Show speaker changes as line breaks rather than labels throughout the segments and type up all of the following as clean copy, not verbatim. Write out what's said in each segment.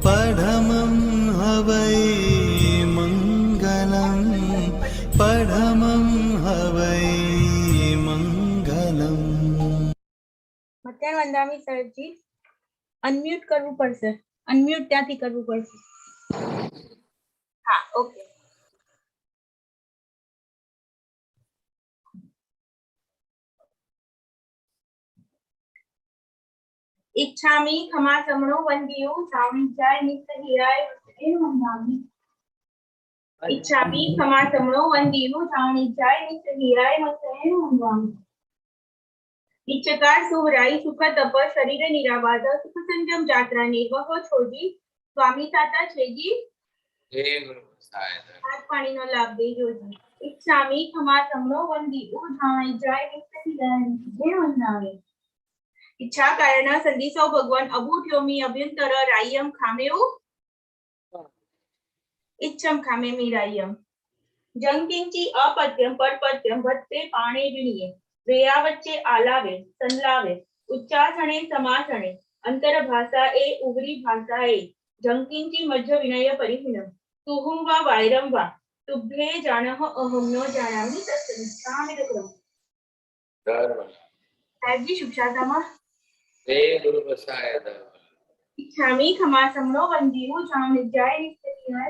पढमं हवै मङ्गलं पढमं हवै मङ्गलम्।
મધ્યાહન વંદામી સાહેબજી અનમ્યુટ કરવું પડશે, અનમ્યુટ ત્યાંથી કરવું પડશે. હા, ઓકે. इच्छामि खमासमणो वंदियो साविजाय नित्यहिराय वंदामि. इच्छामि खमासमणो वंदियो साविजाय नित्यहिराय वंदामि. इच्छकार सुहराई सुख तप शरीर निराबाध सुख संजम जात्रा निर्वह छोड़ी स्वामी साता छेजी हाथ पानी नो लाभ दे जोजी. इच्छामि खमासमणो वंदियो साविजाय नित्यहिराय वंदामि. इच्छा कारण संदिसौ भगवान अबूठ्योमी अभ्यंतर रायम खामेउ इच्छम खामे मीरायम. जंकिंची अपत्यम परपत्यम भत्ते पाणे ऋणिये वेया वच्चे आलावे संलावे उच्चासणे समासणे अंतर भाषा ए उगरी भाषा ए जंकिंची मध्य विनय परिहीनम तुहुम वा वायरम वा तुभ्ये जानह अहम नो जानामि तत्संस्थामि रघुरम. साहेबजी शुभशातामा इच्छामि खमासमणो वंदियो साविजाय नित्यहिराय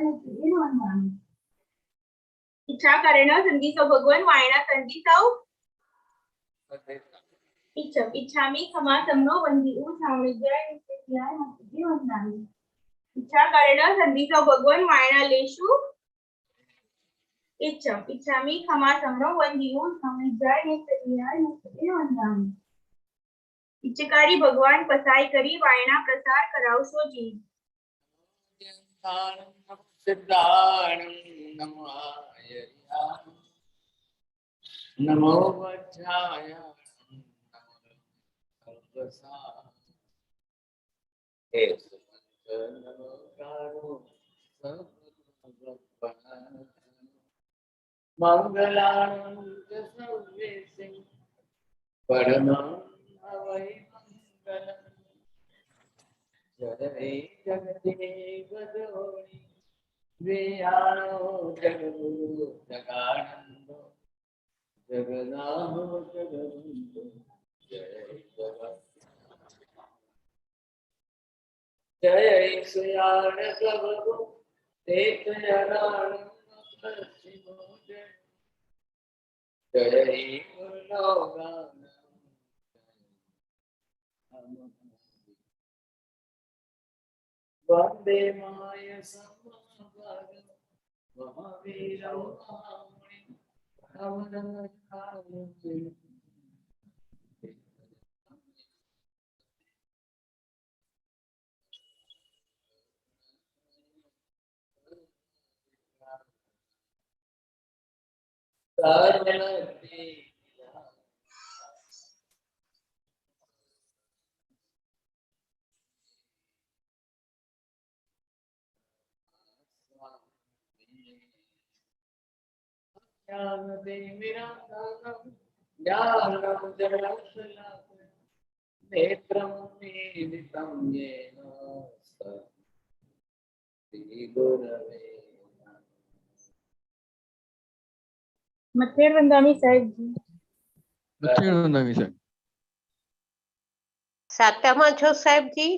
वंदामि. इच्छा कारण संदिसौ भगवान वायना संदिसौ इच्छामि खमासमणो वंदियो साविजाय नित्यहिराय वंदामि. इच्छा कारण संदिसौ भगवान वायना लेशु इच्छामि खमासमणो वंदियो साविजाय नित्यहिराय वंदामि. इच्छकारी भगवान पसाई करी वायना प्रसार करावशो जी.
नमो वज्राय मंगलानं सर्वेसिं परमं हवै मंगलम्. जय जगदेव जोनि वेयानो जगगुरु जगानंदो जगन्नाथ जगवंदो जय जगत जय सुयान प्रभु तेत जनान पश्चिमो जय जय गुरुलोगान वंदे माय समाभाग महावीरौ महामुनि अवधूताय.
मथेर वंदामी साहेब जी.
मथेर वंदामी साहेब.
सातामा छो साहेब जी.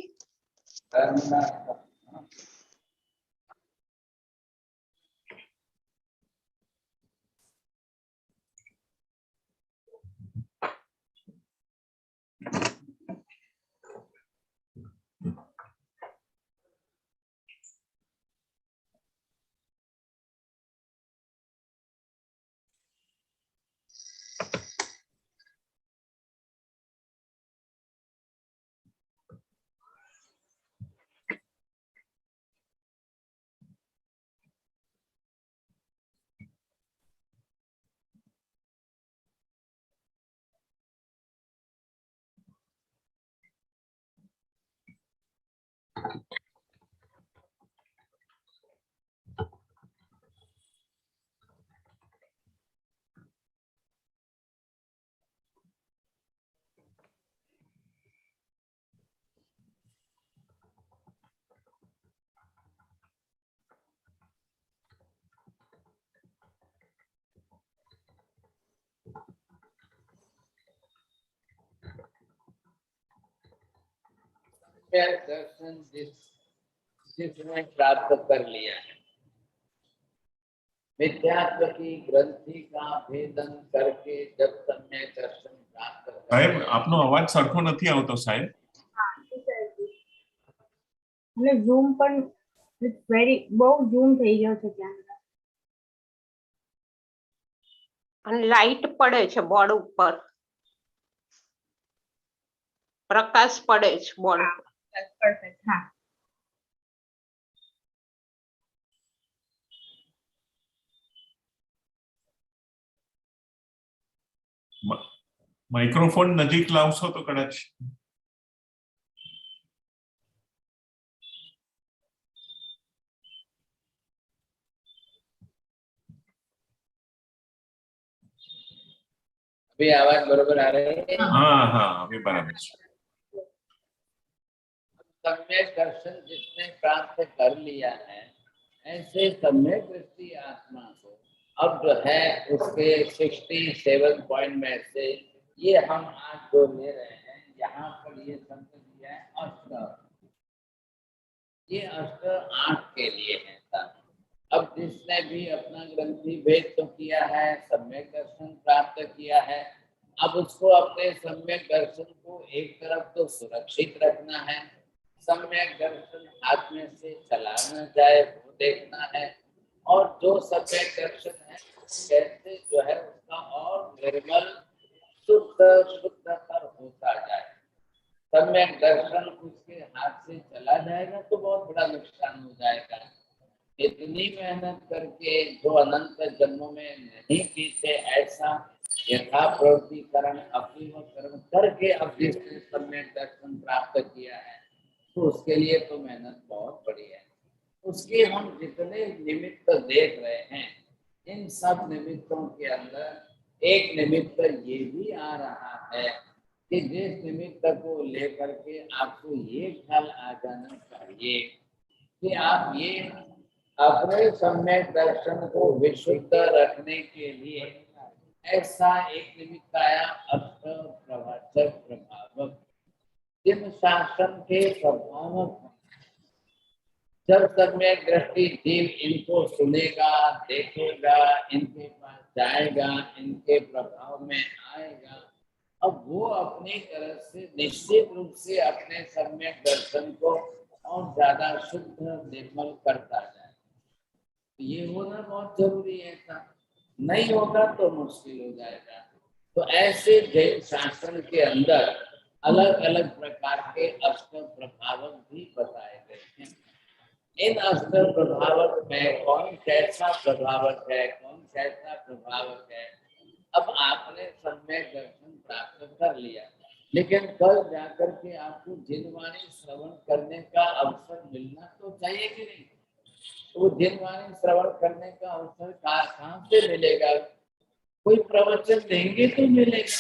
दर्शन जिसने प्राप्त कर लिया है, मिथ्यात्व की ग्रंथि का भेदन करके जब सम्यक दर्शन प्राप्त कर
સાહેબ આપનો અવાજ સરખો નથી આવતો સાહેબ.
અને ઝૂમ પણ વેરી બહુ ઝૂમ થઈ ગયો છે ત્યાં.
અને લાઈટ પડે છે બોર્ડ ઉપર, પ્રકાશ પડે છે બોર્ડ ઉપર.
પરફેક્ટ. હા,
માઇક્રોફોન નજીક લાવશો તો કદાચ.
अभी आवाज बरोबर आ रही है?
હા હા હવે બરાબર છે.
सम्यक दर्शन जिसने प्राप्त कर लिया है, ऐसे सम्यक दृष्टि आत्मा को अब जो है उसके 67 पॉइंट में से ये हम आज जो ले रहे हैं, यहाँ पर ये शब्द दिया है अष्ट। ये अष्ट 8 के लिए है। अब जिसने भी अपना ग्रंथि भेद तो किया है, सम्यक दर्शन प्राप्त किया है, अब उसको अपने सम्यक दर्शन को एक तरफ तो सुरक्षित रखना है, सम्यक दर्शन हाथ में से चला न जाए वो देखना है, और जो सम्यक दर्शन है कैसे जो है उसका और निर्मल शुद्धतर होता जाए। सम्यक दर्शन उसके हाथ से चला जाएगा तो बहुत बड़ा नुकसान हो जाएगा। इतनी मेहनत करके जो अनंत जन्मों में नहीं की थे, ऐसा यथा प्रवृत्तिकरण अपूर्वकरण करके अब जिसने सम्यक दर्शन प्राप्त किया है तो उसके लिए तो मेहनत बहुत बड़ी है। उसके हम जितने निमित्त देख रहे हैं, इन सब निमित्तों के अंदर एक निमित्त ये भी आ रहा है कि जिस निमित्त को लेकर के आपको ये ख्याल आ जाना चाहिए कि आप ये अपने सम्यक दर्शन को विशुद्ध रखने के लिए ऐसा एक निमित्त आया अष्ट प्रवाचक प्रभावक, जिन शासन के प्रभावक जब सम्यक दृष्टि जीव इनको सुनेगा, देखेगा, इनके पास जाएगा, इनके प्रभाव में आएगा, अब वो अपनी तरफ से निश्चित रूप से अपने सम्यक दर्शन को और ज्यादा शुद्ध निर्मल करता जाए। ये होना बहुत जरूरी है। ऐसा नहीं होगा तो मुश्किल हो जाएगा। तो ऐसे जैन शास्त्र के अंदर अलग अलग प्रकार के अष्ट प्रभावक भी बताए गए हैं। इन अष्ट प्रभावक में कौन कैसा प्रभावक है, कौन कैसा प्रभावक है, अब आपने सम्यक दर्शन प्राप्त कर लिया, लेकिन कल जाकर के आपको जिनवाणी श्रवण करने का अवसर मिलना तो चाहिए कि नहीं। तो जिनवाणी श्रवण करने का अवसर कहाँ से मिलेगा? कोई प्रवचन देंगे तो मिलेगा।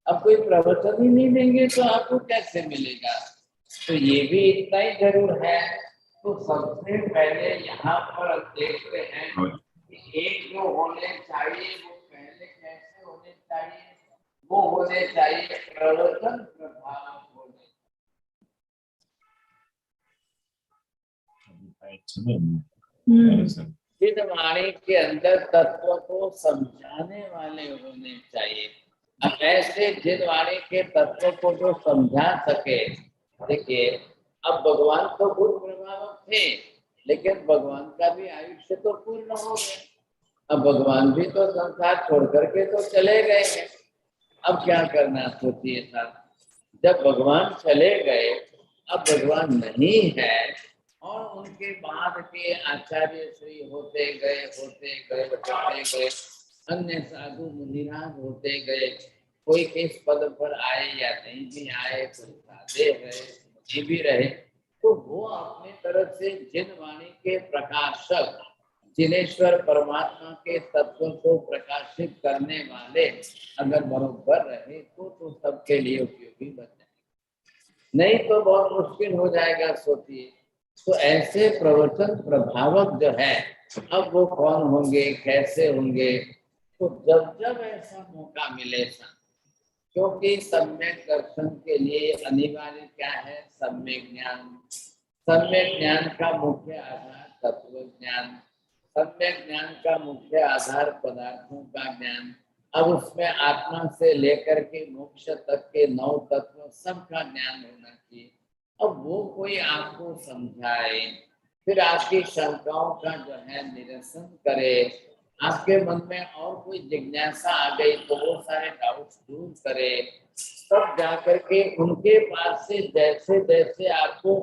अब कोई प्रवचन ही नहीं देंगे तो आपको कैसे मिलेगा? तो ये भी इतना ही जरूर है। तो सबसे पहले यहाँ पर देखते हैं कि एक जो होने चाहिए वो पहले कैसे होने चाहिए? वो होने चाहिए प्रवचन प्रभाव होने। वाणी के अंदर तत्व को समझाने वाले होने चाहिए। अब ऐसे जिन वाणी के तत्व को जो समझा सके, देखिए अब भगवान तो गुरु प्रभावक थे, लेकिन भगवान का भी आयुष्य तो पूर्ण हो गया। अब भगवान भी तो संसार छोड़ करके तो चले गए हैं। अब क्या करना सोचिए साहब, जब भगवान चले गए, अब भगवान नहीं है और उनके बाद के आचार्य श्री होते गए अन्य साधु मुनिराज होते गए, कोई किस पद पर आए या नहीं भी आए, कोई साधे रहे ये भी रहे, तो वो अपने तरफ से जिन वाणी के प्रकाशक जिनेश्वर परमात्मा के तत्व को प्रकाशित करने वाले अगर बरोबर रहे तो सबके लिए उपयोगी बन जाए, नहीं तो बहुत मुश्किल हो जाएगा। सोचिए, तो ऐसे प्रवचन प्रभावक जो है, अब वो कौन होंगे, कैसे होंगे? तो जब जब ऐसा मौका मिले क्योंकि सम्यक दर्शन के लिए अनिवार्य क्या है? सम्यक ज्ञान। सम्यक ज्ञान का मुख्य आधार तत्व ज्ञान, सम्यक ज्ञान का मुख्य आधार पदार्थों का ज्ञान। अब उसमें आत्मा से लेकर के मोक्ष तक के 9 तत्व सबका ज्ञान होना चाहिए। अब वो कोई आपको समझाए, फिर आपकी शंकाओं का जो है निरसन करे, आपके मन में और कोई जिज्ञासा आ गई तो वो सारे डाउट्स दूर करे, तब जाकर के उनके पास से जैसे जैसे आपको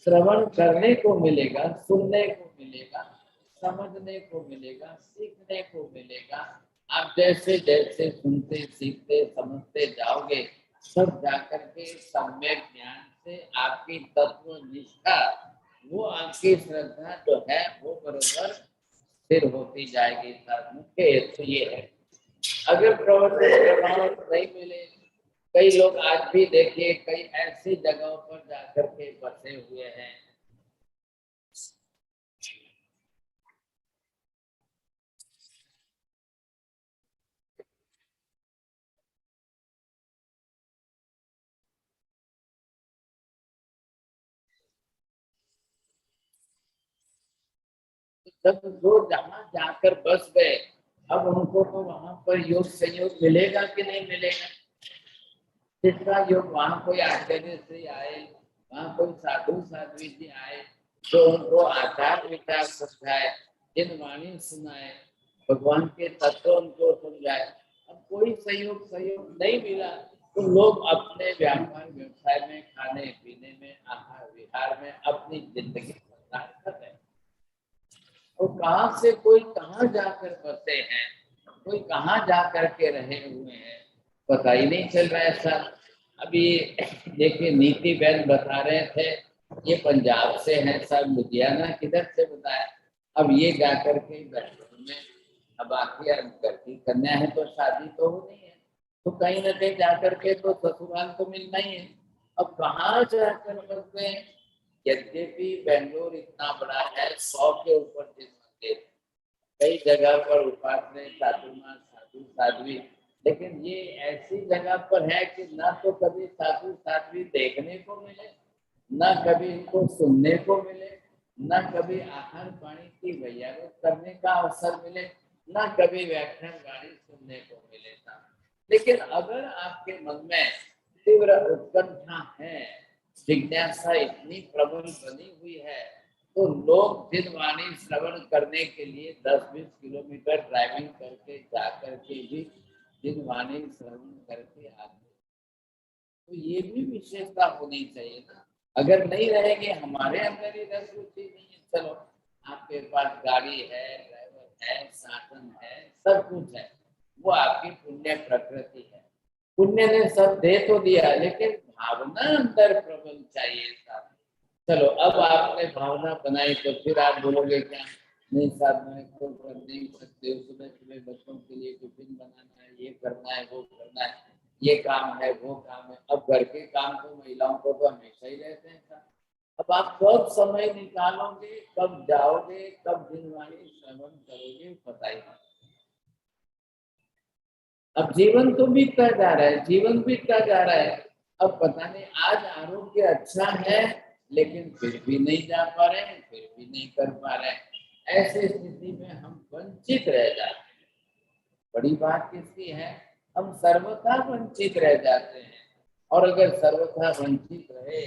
श्रवण करने को मिलेगा, सुनने को मिलेगा, समझने को मिलेगा, सीखने को मिलेगा, आप जैसे जैसे सुनते सीखते समझते जाओगे, सब जाकर के सम्यक ज्ञान से आपकी तत्व निष्ठा, वो आपकी श्रद्धा जो है वो बराबर स्थिर होती जाएगी। मुख्य हेतु ये है। अगर प्रवर्तन प्रभाव नहीं मिले, कई लोग आज भी देखिए कई ऐसी जगहों पर जाकर के बसे हुए हैं, जब जो जहाँ जाकर बस गए, अब उनको तो वहां पर योग संयोग मिलेगा कि नहीं मिलेगा? जिसका योग वहां कोई आचार्य से आए, वहां कोई साधु साध्वी जी आए तो उनको आचार विचार समझाए, जिन वाणी सुनाए, भगवान के तत्व उनको समझाए। अब कोई सहयोग नहीं मिला तो लोग अपने व्यापार व्यवसाय में, खाने पीने में, आहार विहार में अपनी जिंदगी बर्बाद कर रहे हैं। और कहाँ से कोई कहाँ जाकर बसे हैं, कोई कहाँ जाकर के रहे हुए हैं, पता ही नहीं चल रहा है सर। अभी देखिए नीति बहन बता रहे थे, ये पंजाब से हैं सर, लुधियाना किधर से बताया। अब ये जाकर के बेंगलुरु में, अब आखिर करती कन्या है तो शादी तो हो नहीं है, तो कहीं न कहीं जाकर के तो ससुराल तो मिलना ही है। अब कहाँ जाकर बसते हैं? यद्यपि बेंगलोर इतना बड़ा है, 100 के ऊपर जिन मंदिर, कई जगह पर उपासना चातुर्मास साधु साध्वी, लेकिन ये ऐसी जगह पर है कि ना तो कभी साधु साध्वी देखने को मिले, ना कभी इनको सुनने को मिले, ना कभी आहार पानी की वैयावत करने का अवसर मिले, ना कभी व्याख्यान वाणी सुनने को मिले था। लेकिन अगर आपके मन में तीव्र उत्कंठा है, जिज्ञासा इतनी प्रबल बनी हुई है, तो लोग जिन वाणी श्रवण करने के लिए 10-20 किलोमीटर ड्राइविंग करके जाकर के भी जिन वाणी श्रवण करके आते, तो ये भी विशेषता होनी चाहिए ना। अगर नहीं रहेगी, हमारे अंदर ही रस रुचि नहीं है, चलो आपके पास गाड़ी है, ड्राइवर है, साधन है, सब कुछ है, वो आपकी पुण्य प्रकृति है, पुण्य ने सब दे तो दिया, लेकिन भावना अंदर प्रबल चाहिए साथ। चलो अब आपने भावना बनाई तो फिर आप बोलोगे क्या? नहीं साहब मैं तो कर नहीं सकते, सुबह सुबह बच्चों के लिए टिफिन बनाना है, ये करना है, वो करना है, ये काम है, वो काम है। अब घर के काम तो महिलाओं को तो हमेशा ही रहते हैं सर। अब आप कब समय निकालोगे, कब जाओगे, कब दिनवाणी श्रवण करोगे, पता ही नहीं। अब जीवन तो बीतता जा रहा है, जीवन बीतता जा रहा है। अब पता नहीं आज आरोग्य अच्छा है, लेकिन फिर भी नहीं जा पा रहे हैं, फिर भी नहीं कर पा रहे हैं। ऐसी स्थिति में हम वंचित रह जाते हैं। बड़ी बात किसकी है? हम सर्वथा वंचित रह जाते हैं। और अगर सर्वथा वंचित रहे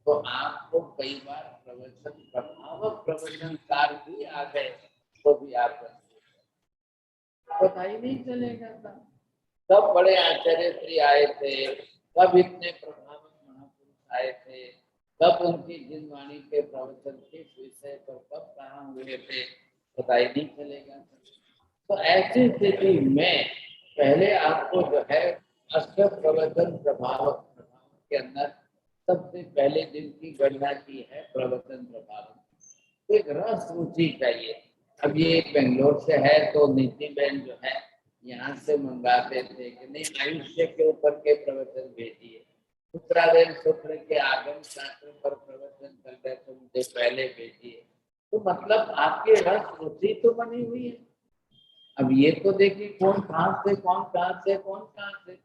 तो आपको कई बार प्रवचन प्रभावक प्रवचनकार भी आ गए तो भी आप पता ही नहीं चलेगा था। कब बड़े आचार्य श्री आए थे, कब इतने प्रभावक महापुरुष आए थे, कब उनकी जिन वाणी के प्रवचन किस विषय पर कब कहाँ हुए थे, पता ही नहीं चलेगा। तो ऐसी स्थिति में पहले आपको जो है अष्ट प्रवचन प्रभाव के अंदर सबसे पहले जिनकी गणना की है प्रवचन प्रभाव, एक रस रुचि चाहिए। अब ये बेंगलोर से है तो नीति बहन जो है यहाँ से मंगाते थे कि नहीं आयुष्य के ऊपर के प्रवचन भेजिए, सूत्रादेव सूत्र के आगम शास्त्र पर प्रवचन कर रहे तो मुझे पहले भेजिए। तो मतलब आपके रस रुचि तो बनी हुई है। अब ये तो देखिए कौन कहाँ से, कौन कहाँ से, कौन कहाँ से।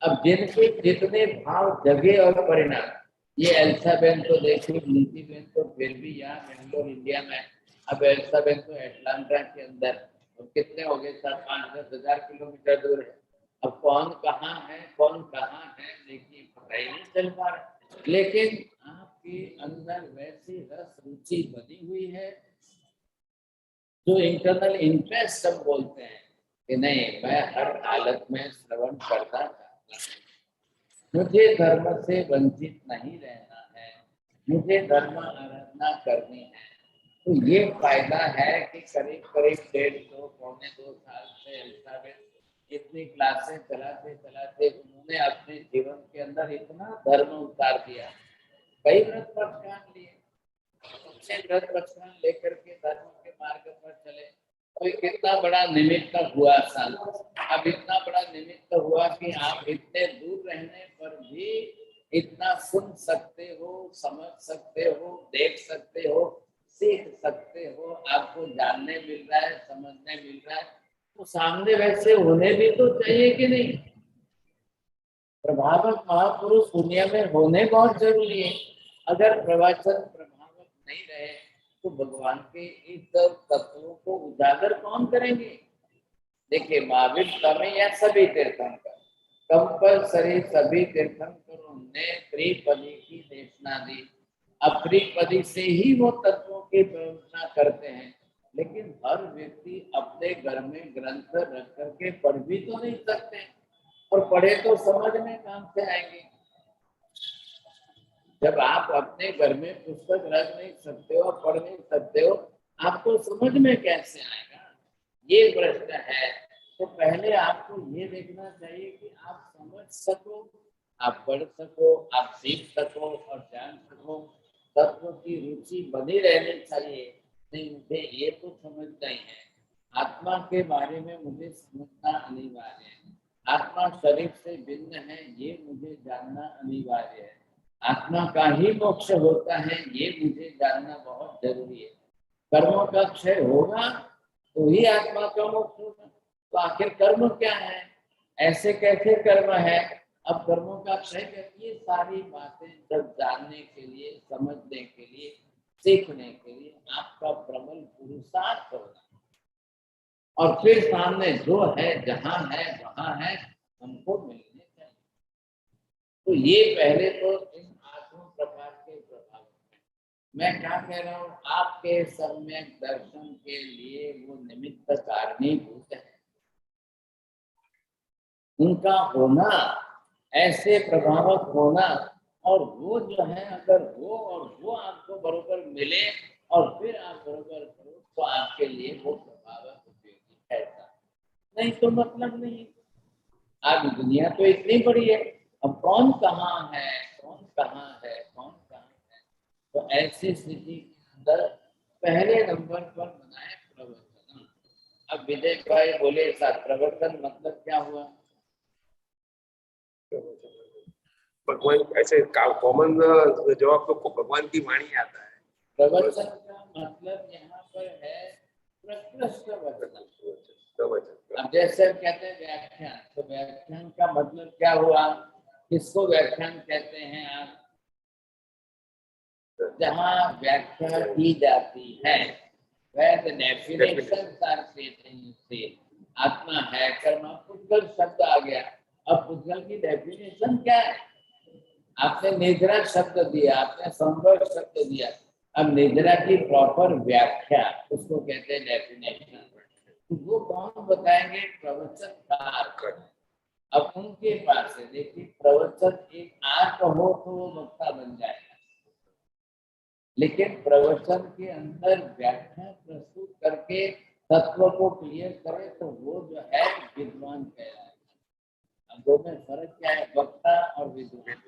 अब जिनके जितने भाव जगे और परिणाम, ये एल्सा बेन तो देखिए, नीति बेन तो फिर भी यहाँ बेंगलोर इंडिया में, अब एल्सा बेन तो एटलांटा के अंदर, और कितने हो गए 7-5-10 हजार किलोमीटर दूर है। अब कौन कहाँ है देखिए पता ही नहीं चल पा रहा, लेकिन आपके अंदर वैसी रस रुचि बनी हुई है, जो इंटरनल इंटरेस्ट हम बोलते हैं कि नहीं मैं हर हालत में श्रवण करता था, मुझे धर्म से वंचित नहीं रहना है, मुझे धर्म आराधना करनी है। तो ये फायदा है कि करीब करीब 1.5-2 साल से एलिजाबेथ इतनी क्लासें चलाते चलाते उन्होंने अपने जीवन के अंदर इतना धर्म उतार दिया। कई व्रत प्रस्थान लिए, अच्छे व्रत प्रस्थान लेकर के धर्म के मार्ग पर चले, कोई कितना बड़ा निमित्त हुआ सन। अब इतना बड़ा निमित्त हुआ कि आप इतने दूर रहने पर भी इतना सुन सकते हो, समझ सकते हो, देख सकते हो, सीख सकते हो, आपको जानने मिल रहा है, समझने मिल रहा है, तो सामने वैसे होने भी तो चाहिए कि नहीं। प्रभावक महापुरुष दुनिया में होने बहुत जरूरी है। अगर प्रवचन प्रभावक नहीं रहे तो भगवान के इस तत्वों को उजागर कौन करेंगे। देखिए महावीर स्वामी या सभी तीर्थंकर कंपलसरी सभी तीर्थंकरों ने त्रिपदी की देशना दी। अब त्रिपदी से ही वो तत्वों की प्रवचना करते हैं, लेकिन हर व्यक्ति अपने घर में ग्रंथ रख करके पढ़ भी तो नहीं सकते, और पढ़े तो समझ में काम से आएंगे। जब आप अपने घर में पुस्तक रख नहीं सकते हो, पढ़ नहीं सकते हो, आपको समझ में कैसे आएगा, ये प्रश्न है। तो पहले आपको ये देखना चाहिए कि आप समझ सको, आप पढ़ सको, आप सीख सको और जान सको। तत्व की रुचि बनी रहनी चाहिए। नहीं मुझे ये तो समझना ही है, आत्मा के बारे में मुझे समझना अनिवार्य है, आत्मा शरीर से भिन्न है ये मुझे जानना अनिवार्य है, आत्मा का ही मोक्ष होता है ये मुझे जानना बहुत जरूरी है। कर्मों का क्षय होगा तो ही आत्मा का मोक्ष होगा। तो आखिर कर्म क्या है, ऐसे कैसे कर्म है। अब कर्मों का क्षय करके ये सारी बातें जब जानने के लिए, समझने के लिए, सीखने के लिए आपका प्रबल पुरुषार्थ होगा, और फिर सामने जो है, जहां है, वहां है, हमको मिलने चाहिए। तो ये पहले तो इन 8 प्रकार के प्रभाव। मैं क्या कह रहा हूँ, आपके सम्यक दर्शन के लिए वो निमित्त कारणीभूत है। उनका होना, ऐसे प्रभावक होना, और वो जो है अगर वो और वो आपको बरोबर मिले और फिर आप बरोबर करो तो आपके लिए वो प्रभावक उपयोगी है। नहीं तो मतलब नहीं। आज दुनिया तो इतनी बड़ी है, अब कौन कहाँ है, कौन कहाँ है, कौन कहाँ है। तो ऐसी स्थिति के अंदर पहले नंबर पर बनाए प्रवर्तन। अब विजय भाई बोले साथ प्रवर्तन मतलब क्या हुआ।
भगवान ऐसे कॉमन जवाब तो भगवान की वाणी आता है।
प्रवचन का मतलब यहाँ पर है प्रकृष्ट वचन। अब जैसे हम कहते हैं व्याख्यान, तो व्याख्यान का मतलब क्या हुआ, किसको व्याख्यान कहते हैं आप, जहाँ व्याख्या की जाती है। वह डेफिनेशन से आत्मा है, कर्म, पुद्गल शब्द आ गया। अब पुद्गल की डेफिनेशन क्या है, आपने निद्रा शब्द दिया, आपने संवर्ग शब्द दिया, अब निद्रा की प्रॉपर व्याख्या उसको कहते हैं डेफिनेशन। वो कौन बताएंगे, प्रवचनकार। अब उनके पास है, देखिए प्रवचन एक आर्ट हो तो वो वक्ता बन जाएगा, लेकिन प्रवचन के अंदर व्याख्या प्रस्तुत करके तत्व को क्लियर करे तो वो जो है विद्वान कहलाएगा। अब दो में फर्क क्या है, वक्ता और विद्वान।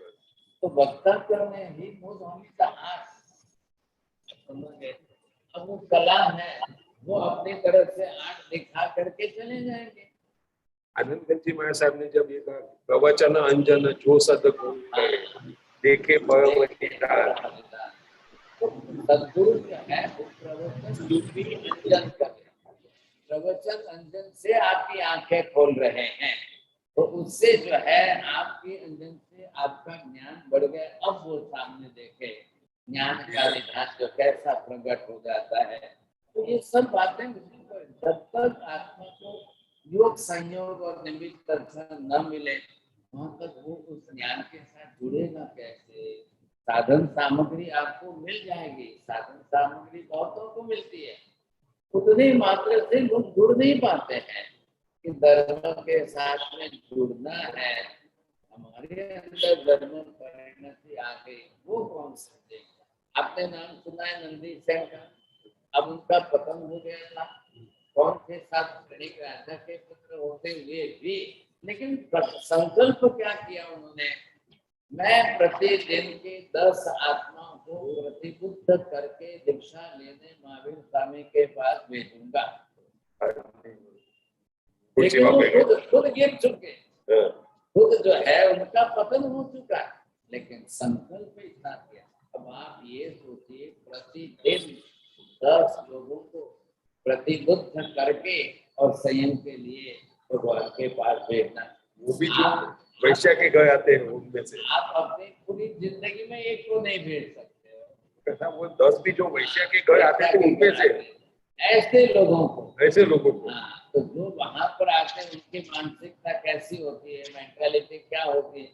तो वक्ता करने ही का आर्ट, अब वो कला है, वो अपनी तरफ से आर्ट दिखा करके चले जाएंगे।
आनंद जी महाराज साहब ने जब ये कहा प्रवचन अंजन जो सदगुरु देखे
तो सदगुरु जो है वो प्रवचन रूपी अंजन कर, प्रवचन अंजन से आपकी आंखें खोल रहे हैं। तो उससे जो है आपके अंदर से आपका ज्ञान बढ़ गया। अब वो सामने देखे ज्ञान का निधान जो कैसा प्रकट हो जाता है। तो ये सब बातें जब तक आत्मा को योग संयोग और निमित्त दर्शन न मिले वहां तक वो उस ज्ञान के साथ जुड़ेगा कैसे। साधन सामग्री आपको मिल जाएगी, साधन सामग्री बहुतों को मिलती है, उतनी मात्रा से लोग जुड़ नहीं पाते हैं कि धर्म के साथ में जुड़ना है। हमारे अंदर धर्म परिणति आ गई, वो कौन समझेगा। आपने नाम सुना है नंदी सेन का, अब उनका पतन हो गया था। कौन थे? 7 गणिक राजा के पुत्र होते हुए भी, लेकिन संकल्प क्या किया उन्होंने, मैं प्रतिदिन के 10 आत्माओं को प्रतिबुद्ध करके दीक्षा लेने महावीर स्वामी के पास भेजूंगा। लेकिन वो खुद गिर चुके, खुद जो है उनका पतन हो चुका है, लेकिन संकल्प इतना किया। अब आप ये सोचिए, प्रतिदिन 10 लोगों को प्रतिबुद्ध करके और संयम के लिए भगवान के पास भेजना।
वो भी जो वैश्य के गए आते हैं उनमें से
आप अपनी पूरी जिंदगी में एक को नहीं भेज सकते।
वो 10 भी जो वैश्य के गए आते थे उनमें से
ऐसे लोगों को,
ऐसे लोगों को।
हाँ, तो जो वहां पर आते हैं उनकी मानसिकता कैसी होती है, मेंटालिटी क्या होती है,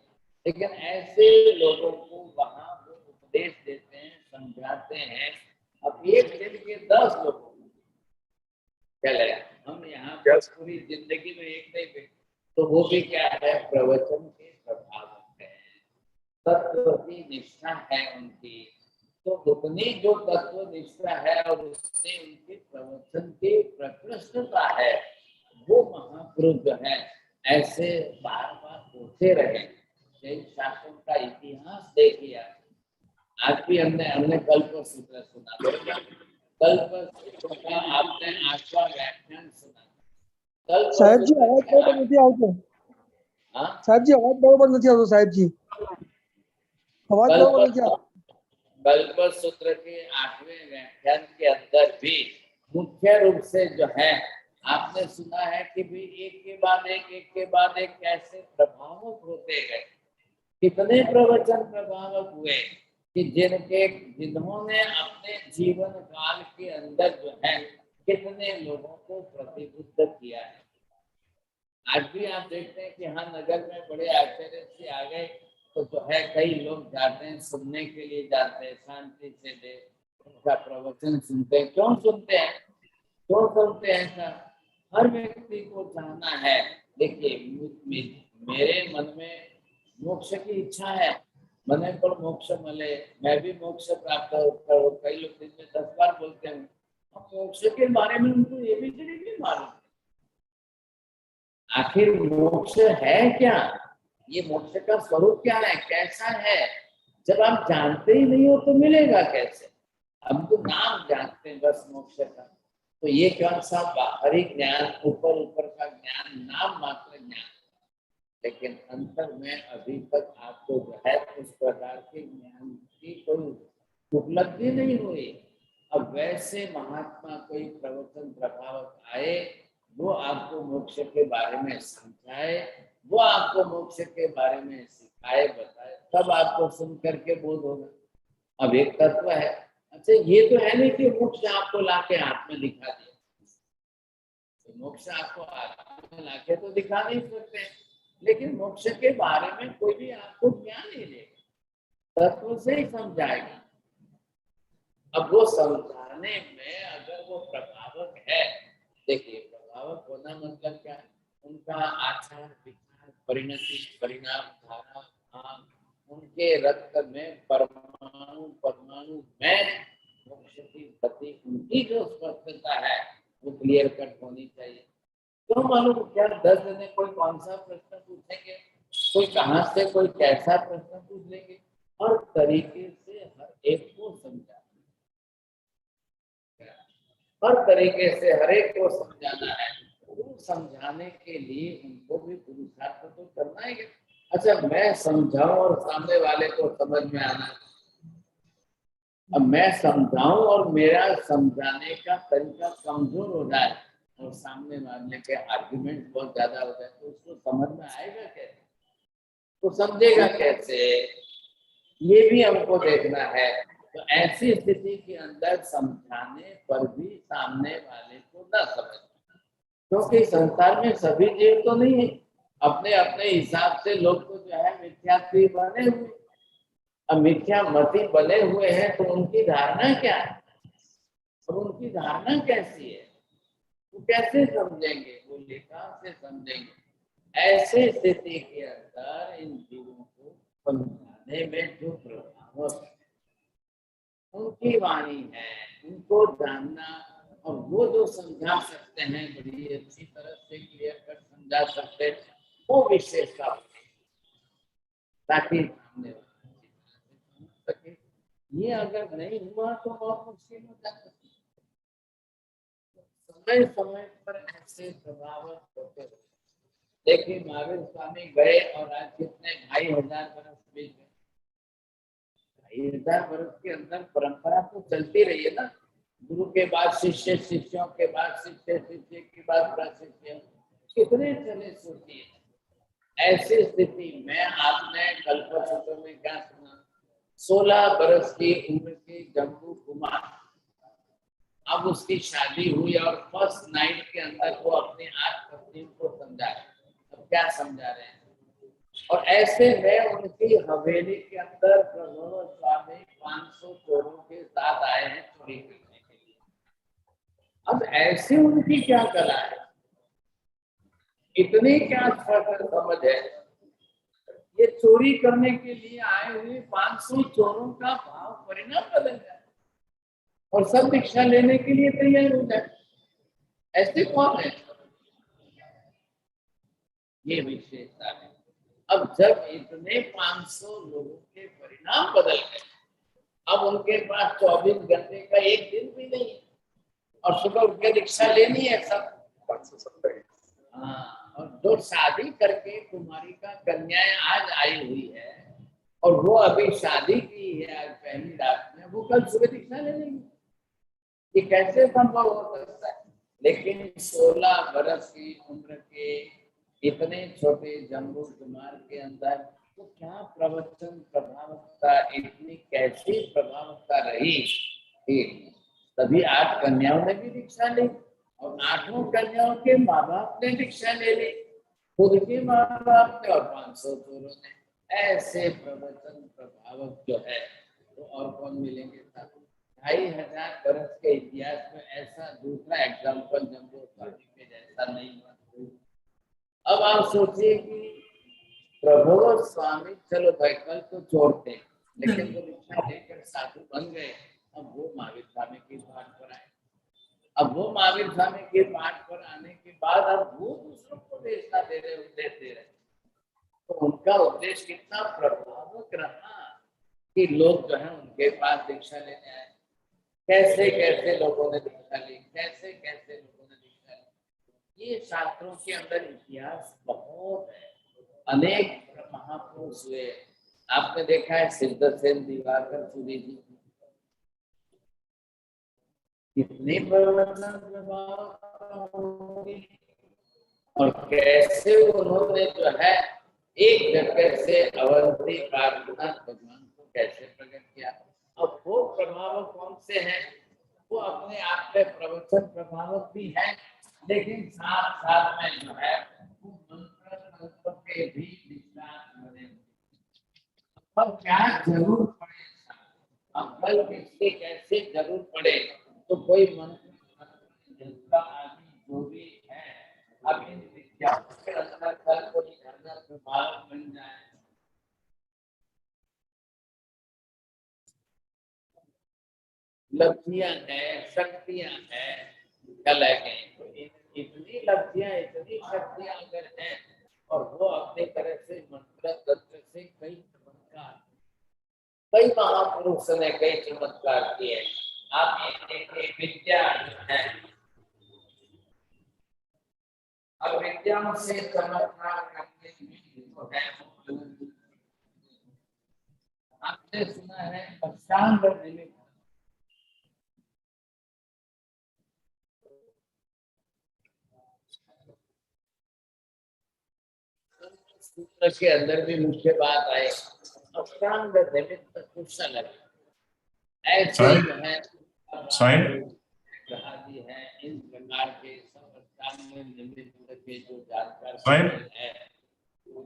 लेकिन ऐसे लोगों को वहां वो उपदेश देते हैं, समझाते हैं। अब एक दिन के 10 लोगों को चले, हम यहाँ पर पूरी जिंदगी में एक नहीं भेज, तो वो भी क्या है, प्रवचन के प्रभाव है, तत्व की निष्ठा है उनकी। तो उतनी जो तत्व निष्ठा है और उससे उनके प्रवचन की प्रकृष्टता है, वो महापुरुष जो है ऐसे बार बार होते रहे। जैन शासन का इतिहास देखिए, आज भी हमने कल्पसूत्र सुना, कल्पसूत्र का आपने 8वां व्याख्यान सुना।
साहेब जी आवाज बरोबर નથી આવતો। સાહેબ जी आवाज बरोबर નથી આવતો। साहेब जी आवाज बरोबर નથી આવતો।
कल्पसूत्र के 8वें व्याख्यान के अंदर भी मुख्य रूप से जो है आपने सुना है कि भी एक के बाद एक कैसे प्रभावक होते गए। कितने प्रवचन प्रभावक हुए कि जिन्होंने अपने जीवन काल के अंदर जो है कितने लोगों को प्रतिबुद्ध किया है। आज भी आप देखते हैं कि हाँ, नगर में बड़े आश्चर्य से आ गए तो जो है कई लोग जाते हैं, सुनने के लिए जाते हैं, शांति से दे उनका प्रवचन सुनते हैं। क्यों सुनते हैं, क्यों सुनते हैं सर? हर व्यक्ति को चाहना है। देखिए, मेरे मन में मोक्ष की इच्छा है, मने पर मोक्ष मिले, मैं भी मोक्ष प्राप्त करूं। कई लोग दिन में 10 बार बोलते हैं, अब मोक्ष के बारे में उनको ये भी नहीं मालूम आखिर मोक्ष है क्या, ये मोक्ष का स्वरूप क्या है, कैसा है। जब आप जानते ही नहीं हो तो मिलेगा कैसे। हम तो नाम जानते हैं बस मोक्ष का, तो ये कौन सा बाहरी ज्ञान, ऊपर का ज्ञान, नाम मात्र ज्ञान, लेकिन अंतर में अभी तक आपको जो है उस प्रकार के ज्ञान की कोई उपलब्धि नहीं हुई। अब वैसे महात्मा कोई प्रवचन प्रभावक आए, वो आपको मोक्ष के बारे में समझाए, वो आपको मोक्ष के बारे में सिखाए, बताए, तब आपको सुन करके बोध होगा। अब एक तत्व है, अच्छा ये तो है नहीं कि मोक्ष आपको लाके हाथ में दिखा दिया, तो मोक्ष आपको हाथ में लाके तो दिखा नहीं सकते, लेकिन मोक्ष के बारे में कोई भी आपको ज्ञान नहीं देगा, तत्व से ही समझाएगा। अब वो समझाने में अगर वो प्रभावक है, देखिए प्रभावक होना मतलब क्या है, उनका आचार विचार परिणति परिणाम धारा, उनके रक्त में परमाणु में मोक्ष की प्रति उनकी जो स्पष्टता है वो क्लियर कट होनी चाहिए। तो मालूम क्या 10 जने कोई कौन सा प्रश्न पूछेंगे, कोई कहाँ से कोई कैसा प्रश्न पूछ लेंगे, हर तरीके से हर एक को समझाना, हर तरीके से हर एक को समझाना है। तो समझाने के लिए उनको भी पुरुषार्थ तो करना ही है। अच्छा मैं समझाऊं और सामने वाले को समझ में आना, अब मैं समझाऊं और मेरा समझाने का तरीका कमजोर हो जाए, और सामने वाले के आर्गुमेंट बहुत ज्यादा हो जाए तो उसको समझ में आएगा कैसे, तो समझेगा कैसे, ये भी हमको देखना है। तो ऐसी स्थिति के अंदर समझाने पर भी सामने वाले को न समझ, क्योंकि संसार में सभी जीव तो नहीं है, अपने अपने हिसाब से लोग तो जो है मिथ्यात्वी बने हुए, अब मिथ्या मति बने हुए हैं तो उनकी धारणा क्या है और उनकी धारणा कैसी है, वो कैसे समझेंगे, वो लेखा से समझेंगे। ऐसे स्थिति के अंदर इन जीवों को समझाने में जो प्रभाव उनकी वाणी है, उनको जानना, और वो जो समझा सकते हैं बड़ी अच्छी तरह से क्लियर कट समझा सकते हैं, वो विशेषता ताकि सामने समझ सके। ये अगर नहीं हुआ तो बहुत मुश्किल हो जाता है। समय समय पर ऐसे प्रभाव होते हैं। देखिए महावीर स्वामी गए और आज कितने 2500 बरस बीत गए। 2500 बरस के अंदर परंपरा तो चलती रही है ना, गुरु के बाद शिष्य, शिष्यों के बाद शिष्य, शिष्य के बाद प्रशिष्य, कितने चले सोचिए। ऐसी स्थिति में आपने कल्पसूत्र में क्या सुना, 16 बरस की उम्र के जम्बू कुमार, अब उसकी शादी हुई और फर्स्ट नाइट के अंदर वो अपनी 8 पत्नियों को समझा रहे। अब क्या समझा रहे हैं, और ऐसे में उनकी हवेली के अंदर प्रभु स्वामी 500 चोरों के साथ आए हैं चोरी करने के लिए। अब ऐसे उनकी क्या कला है, इतनी क्या समझ है, ये चोरी करने के लिए आए हुए 500 चोरों का भाव परिणाम बदल जाए और सब दीक्षा लेने के लिए तैयार हो जाए। ऐसे कौन है, ये विशेषता है। अब जब इतने 500 लोगों के परिणाम बदल गए, अब उनके पास 24 घंटे का एक दिन भी नहीं है और सुबह उठ के दीक्षा लेनी है सब 570। हाँ, और जो शादी करके कुमारी का कन्याएं आज आई हुई है और वो अभी शादी की है आज पहली रात में, वो कल सुबह दीक्षा ले लेंगे, ये कैसे संभव हो सकता है। लेकिन 16 बरस की उम्र के इतने छोटे जम्बू कुमार के अंदर तो क्या प्रवचन प्रभावकता, इतनी कैसी प्रभावकता रही कि तभी 8 कन्याओं ने भी दीक्षा ली और 8 कन्याओं के माँ बाप ने दीक्षा ले ली, खुद के माँ बाप ने और 500 चोरों ने। ऐसे प्रवचन प्रभावक जो है तो और कौन मिलेंगे साथ। 2500 बरस के इतिहास में ऐसा दूसरा एग्जाम्पल जम्बू स्वामी के जैसा नहीं हुआ। अब आप सोचिए कि प्रभु स्वामी, चलो भाई कल तो चोर थे लेकिन वो दीक्षा लेकर साधु बन गए, अब वो महावीर स्वामी की पाठ पर आए। अब वो महावीर स्वामी के पाठ पर आने के बाद अब वो दूसरों को देशा दे रहे, तो उनका उपदेश कितना प्रभावक रहा कि लोग जो है उनके पास दीक्षा लेने आए। कैसे कैसे लोगों ने दीक्षा ली, कैसे कैसे लोगों ने दीक्षा ली, ये शास्त्रों के अंदर इतिहास बहुत है। अनेक महापुरुष हुए, आपने देखा है सिद्धसेन दिवाकर सूरी जी कितने प्रवचन प्रभाव और कैसे उन्होंने जो है एक जगह से अवंती पार्वनाथ भगवान को कैसे प्रकट किया। अब वो प्रभावक कौन से हैं, वो अपने आप में प्रवचन प्रभावक भी है, लेकिन साथ साथ में जो है वो मंत्र के भी विश्वास बने। अब क्या जरूर पड़े, अब कल किसके कैसे जरूर पड़े, तो कोई मंत्र आदि जो भी है अब इन विज्ञापन के अंदर कल को प्रभाव बन जाए। लब्धियां है, शक्तियां है, कल है तो इतनी लब्धियां, इतनी शक्तियां अगर हैं और वो अपने तरह से मंत्र तंत्र से कई चमत्कार, कई महापुरुषों ने कई चमत्कार किए। आप ये देखिए विद्या है, अब विद्याओं से चमत्कार करने जो है आपने सुना है अष्टांग निमित्त, सूत्र के अंदर भी मुख्य बात आए, अष्टांग निमित्त कुशल ऐसे जो है आदि है, इन प्रकार के सब अष्टांग निमित्त के जो जानकार है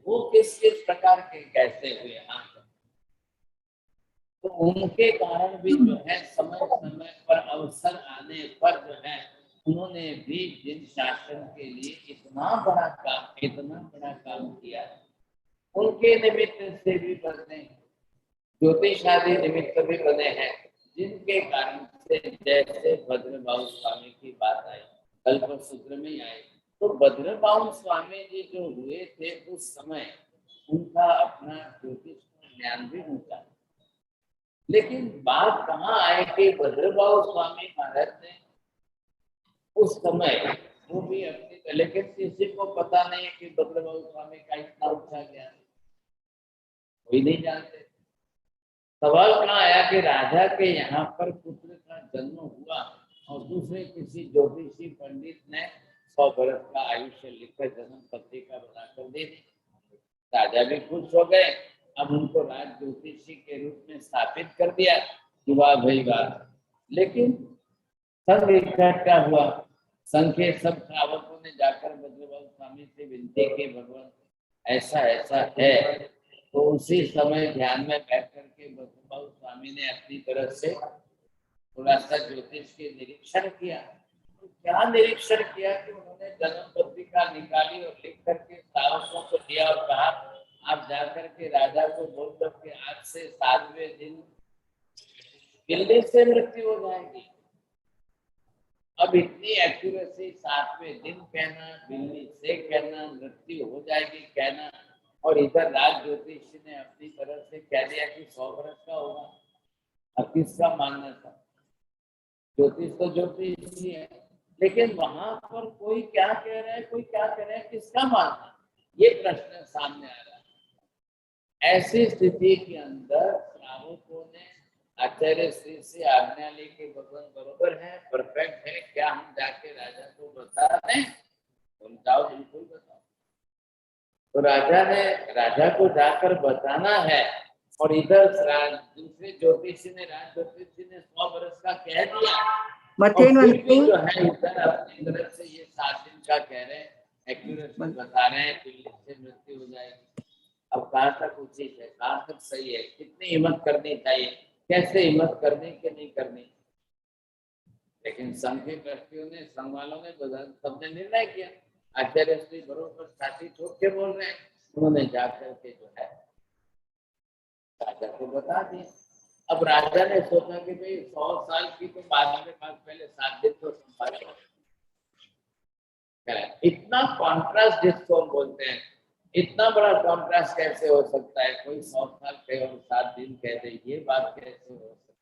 वो किस किस प्रकार के कैसे हुए, तो उनके कारण भी जो है समय समय पर अवसर आने पर जो है उन्होंने भी जिन शासन के लिए इतना बड़ा काम किया, उनके निमित्त से भी बने, ज्योतिष आदि निमित्त भी बने हैं, जिनके कारण से जैसे भद्रबाहु स्वामी की बात आई, कल्प सूत्र में आई, तो भद्रबाहु स्वामी जी जो हुए थे उस समय उनका अपना ज्योतिष ज्ञान भी ऊंचा, लेकिन बात कहाँ आए कि भद्रबाहु स्वामी महाराज ने उस समय वो भी अपनी, लेकिन किसी को पता नहीं कि भद्रबाहु स्वामी का इतना ऊंचा ज्ञान कोई नहीं जानते। सवाल कहाँ आया कि राजा के यहाँ पर पुत्र का जन्म हुआ और दूसरे किसी ज्योतिषी पंडित ने 100 वर्ष का आयुष्य लिखकर जन्म पत्रिका बनाकर दे दी। राजा भी खुश हो गए, अब उनको राज ज्योतिषी के रूप में स्थापित कर दिया कि वाह भाई वाह। लेकिन संघ इकट्ठा हुआ, संघ के सब श्रावकों ने जाकर भद्रबाहु स्वामी से विनती की, भगवान ऐसा ऐसा है, तो उसी समय ध्यान में बैठ करके भद्रबाहु स्वामी ने अपनी तरफ से थोड़ा सा ज्योतिष के निरीक्षण किया। तो क्या निरीक्षण किया कि उन्होंने जन्म पत्रिका निकाली और लिख करके श्रावकों को दिया और कहा आप जाकर के राजा को बोल दो कि आज से 7वें दिन बिल्ली से मृत्यु हो जाएगी। अब इतनी एक्यूरेसी, 7वें दिन कहना, बिल्ली से कहना, मृत्यु हो जाएगी कहना, और इधर राज ज्योतिषी ने अपनी तरफ से कह दिया कि 100 वर्ष का होगा। अब किसका मानना था? ज्योतिष तो ज्योतिष ही है, लेकिन वहां पर कोई क्या कह रहा है, कोई क्या कह रहा है, किसका मानना, ये प्रश्न सामने आ रहा है। ऐसी स्थिति के अंदर श्रावकों ने आचार्य श्री से आज्ञा ली कि भगवान बरोबर है, परफेक्ट है, क्या हम जाके राजा को बता दें? तुम जाओ, बिल्कुल बताओ। तो राजा को जाकर बताना है, और इधर दूसरे ज्योतिषी ने, राज ज्योतिषी ने 100 वर्ष का कह दिया, और फिर भी जो है इधर अपनी तरफ से ये 7 दिन का कह रहे हैं, एक्यूरेसी बता रहे हैं, बिल्ली से मृत्यु हो जाएगी। अब कहाँ तक उचित है, कहाँ तक सही है, कितनी हिम्मत करनी चाहिए, कैसे हिम्मत करनी कि नहीं करनी? लेकिन संघ के ट्रस्टियों ने, संघ वालों ने, सबने निर्णय किया। आचार्य श्री बरोबर छाती ठोक के बोल रहे हैं, उन्होंने जाकर के जो है राजा को बता दिया। अब राजा ने सोचा कि भाई 100 साल की तो बाद में बात, पहले 7 दिन तो संभाले। इतना कॉन्ट्रास्ट जिसको हम बोलते हैं, इतना बड़ा कॉन्ट्रास्ट कैसे हो सकता है? कोई 100 साल कहे और 7 दिन कह दे, ये बात कैसे हो सकती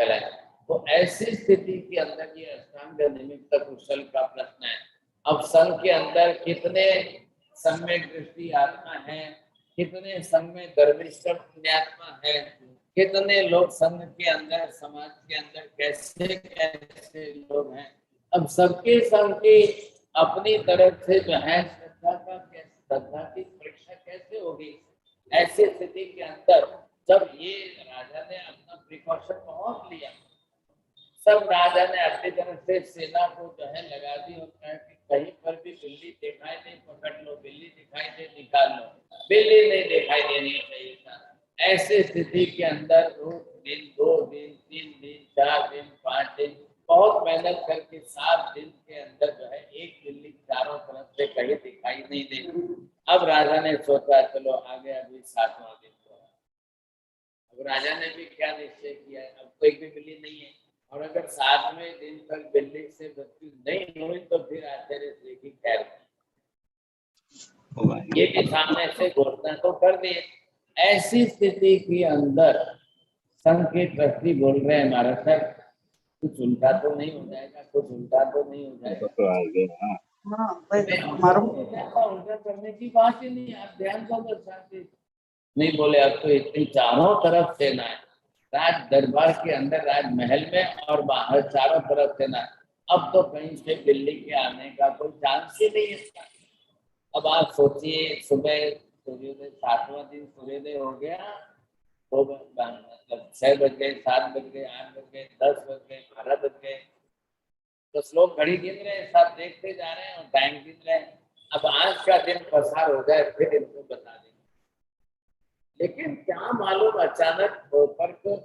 है? तो ऐसी स्थिति के अंदर ये अष्टांग निमित्त कुशल का प्रश्न है। अब संघ के अंदर कितने सम्यक दृष्टि आत्मा है, कितने संघ में गर्विष्ठ पुण्यात्मा है, कितने लोग संघ के अंदर, समाज के अंदर कैसे कैसे लोग हैं। अब सबके संघ की अपनी तरफ से जो है श्रद्धा की परीक्षा कैसे होगी? ऐसी स्थिति के अंदर जब ये राजा ने अपना प्रिकॉशन बहुत लिया, सब राजा ने अपनी तरफ से सेना को जो है लगा दी और कहा कि कहीं पर भी बिल्ली दिखाई दे पकड़ लो, बिल्ली दिखाई दे निकाल लो, बिल्ली नहीं दिखाई देनी चाहिए था। ऐसी स्थिति के अंदर 1 दिन, 2 दिन, 3 दिन, 4 दिन, 5 दिन, बहुत मेहनत करके 7 दिन के अंदर जो है एक बिल्ली चारों तरफ से कहीं दिखाई नहीं दे। अब राजा ने सोचा चलो आ गया अभी 7वां दिन तो। अब राजा ने भी क्या निश्चय किया, अब कोई भी बिल्ली नहीं है, और अगर 7वें दिन तक बिल्ली से मृत्यु नहीं हुई तो फिर आचार्य श्री की खैर। ये भी सामने से घोषणा तो कर दी। ऐसी स्थिति के अंदर संघ के ट्रस्टी बोल रहे हैं महाराज साहब कुछ उल्टा तो नहीं हो जाएगा, कुछ उल्टा तो नहीं हो जाएगा। उल्टा करने की बात ही नहीं, आप ध्यान दो दर्शाते नहीं बोले। अब तो इतनी चारों तरफ सेना है, राज दरबार के अंदर, राजमहल में और बाहर चारों तरफ सेना। अब तो कहीं से दिल्ली के आने का कोई चांस ही नहीं है। अब आप सोचिए सुबह सूर्योदय 7वां दिन सूर्योदय हो गया, तो मतलब 6 बज गए, 7 बज गए, 8 बज गए, 10 बज गए, 12 बज गए, तो लोग घड़ी गिन रहे हैं, सब देखते जा रहे हैं और टाइम गिन रहे हैं। अब आज का दिन पसार हो जाए फिर इनको बता देंगे। लेकिन क्या मालूम अचानक दोपहर को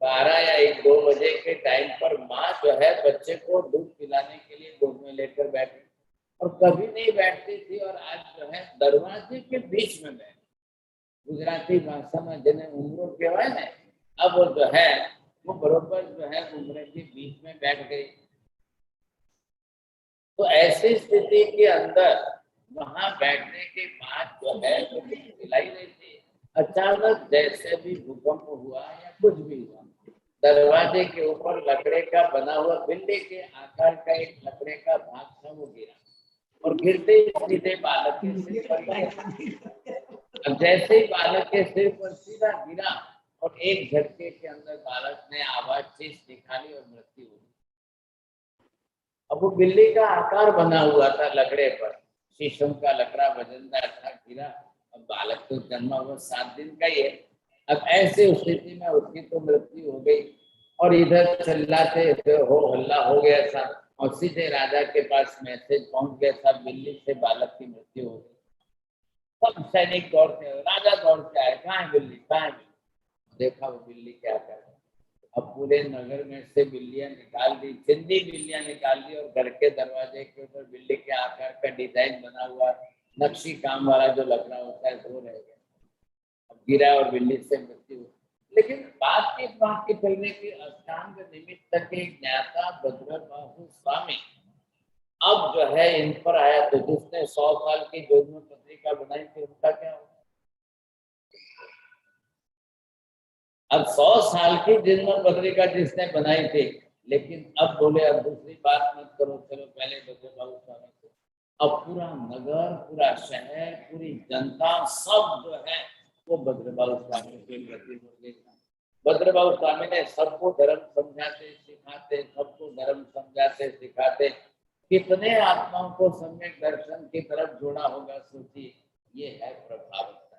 12 या 1-2 बजे के टाइम पर माँ जो है बच्चे को दूध पिलाने के लिए गोद में लेकर बैठी, और कभी नहीं बैठती थी, और आज जो है दरवाजे के बीच में बैठी। गुजराती भाषा में जिन्हें उम्र कहवाय ने, अब वो जो है वो बरोबर जो है उम्र के बीच में बैठ गई। तो ऐसी स्थिति के अंदर वहां बैठने के बाद जो है तो पिलाई नहीं थी। अचानक जैसे भी भूकंप हुआ या कुछ भी हुआ, दरवाजे के ऊपर लकड़े का बना हुआ बिल्ली के आकार का एक लकड़े का भाग था, वो गिरा और गिरते ही सीधे बालक के सिर पर गया। अब जैसे ही बालक के सिर पर सीधा गिरा और एक झटके के अंदर बालक ने आवाज चीख निकाली और मृत्यु हो गई। अब वो बिल्ली का आकार बना हुआ था लकड़े पर, शीशम का लकड़ा वजनदार था, गिरा। अब बालक तो जन्मा हुआ 7 दिन का ही है। अब ऐसे स्थिति में उसकी तो मृत्यु हो गई, और इधर चिल्लाते हो हल्ला हो गया था, और सीधे राजा के पास मैसेज पहुंच गया था, बिल्ली से बालक की मृत्यु हो गई। सब सैनिक दौड़ते, राजा दौड़ते आए, कहाँ है बिल्ली, कहाँ है बिल्ली? देखा वो बिल्ली क्या कर रहा है। अब पूरे नगर में से बिल्लियां निकाल दी, जिंदी बिल्लियां निकाल दी, और घर के दरवाजे के ऊपर बिल्ली के आकार का डिजाइन बना हुआ नक्शी काम वाला जो लकड़ा होता है वो रह गया। अब गिरा और बिल्ली से मृत्यु। लेकिन बात की चलने की अष्टांग निमित्त के ज्ञाता भद्रबाहु स्वामी अब जो है इन पर आया, तो जिसने 100 साल की जोधपुर पत्रिका बनाई थी उनका क्या हुआ? अब 100 साल की जिनमन पत्रिका जिसने बनाई थी, लेकिन अब बोले अब दूसरी बात मत करो, चलो पहले भद्रबाहु स्वामी को। अब पूरा नगर, पूरा शहर, पूरी जनता सब जो है वो भद्रबाहु स्वामी के प्रति हो गई। भद्रबाहु स्वामी ने सबको धर्म समझाते सिखाते, सबको धर्म समझाते सिखाते कितने आत्माओं को सम्यक दर्शन की तरफ जोड़ा होगा। सोचिए, ये है प्रभावकता।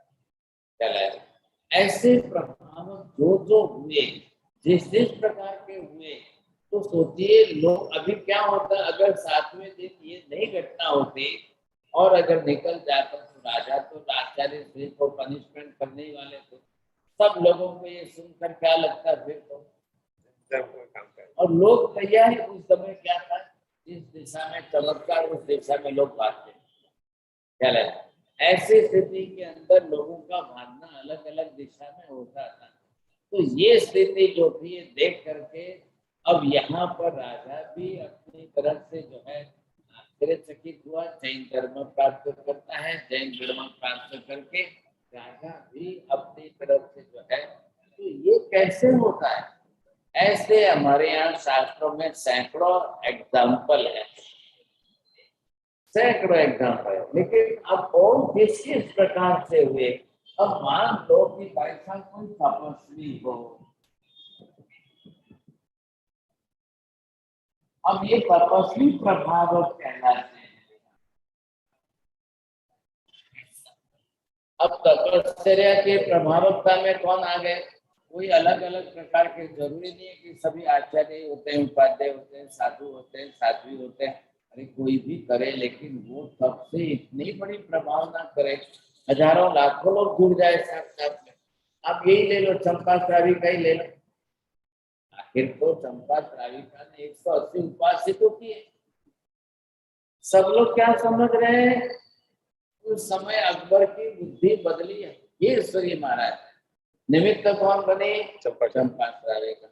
चला ऐसे प्रभाव जो हुए, जिस प्रकार के हुए, तो सोचिए लोग अभी क्या होता अगर 7वें दिन ये नहीं घटना होती और अगर निकल जाता तो राजा तो आचार्य श्री को पनिशमेंट करने ही वाले थे। सब लोगों को ये सुनकर क्या लगता फिर तो, और लोग तैयारी उस समय क्या था, जिस दिशा में चमत्कार उस दिशा में लोग भागते। क्या लगता ऐसी स्थिति के अंदर लोगों का भागना अलग अलग दिशा में होता था। तो ये स्थिति जो थी ये देख करके अब यहाँ पर राजा भी अपनी तरफ से जो है आश्चर्यचकित हुआ, जैन धर्म प्राप्त करता है, जैन धर्म प्राप्त करके राजा भी अपनी तरफ से जो है, तो ये कैसे होता है? ऐसे हमारे यहाँ शास्त्रों में सैकड़ों एग्जाम्पल है, सैकड़ों एग्जाम्पल है। लेकिन अब कौन किस प्रकार से हुए? अब मान लो कि भाई साहब कोई तपस्वी हो, अब ये तपस्वी प्रभाव कहलाते हैं। अब तपस्या के प्रभावकता में कौन आ गए? कोई अलग अलग प्रकार के, जरूरी नहीं है कि सभी आचार्य होते हैं, उपाध्याय होते हैं, साधु होते हैं, साध्वी होते हैं, अरे कोई भी करे, लेकिन वो तब से इतनी बड़ी प्रभाव ना करे, हजारों लाखों लोग जुड़ जाए साथ साथ में। आप यही ले लो, चंपा श्राविका ही ले लो। आखिर तो चंपा श्राविका ने 180 उपासितों किए। सब लोग क्या समझ रहे हैं? उस समय अकबर की बुद्धि बदली है। ये सूर्य महाराज निमित्त कौन बने? चंपा श्राविका।